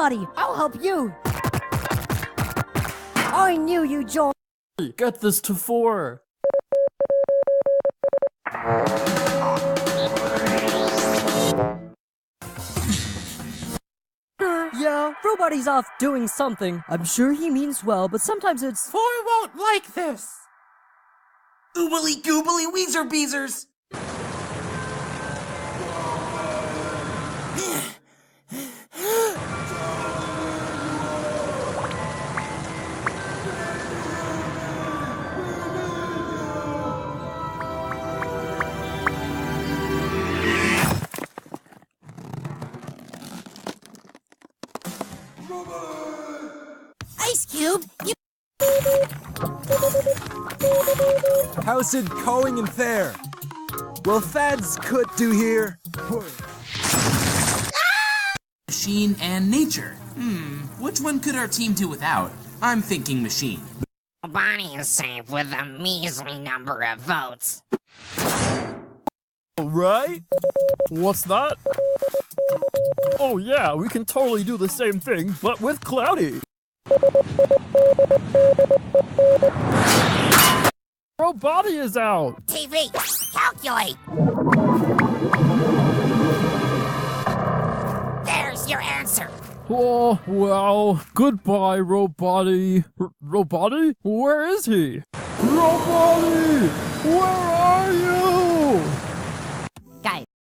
Buddy, I'll help you. I knew you, Joel. Get this to 4. Yeah, Roboty's off doing something. I'm sure he means well, but sometimes it's... 4 won't like this. Oobly goobly weezer beezers. Ice Cube, you... How's it going in there? Well, fads could do here. Machine and nature. Which one could our team do without? I'm thinking machine. Bonnie is safe with a measly number of votes. Right? What's that? Oh yeah, we can totally do the same thing, but with Cloudy. Roboty is out! TV, calculate! There's your answer. Oh, well, goodbye, Roboty. Roboty? Where is he? Roboty! Where are you?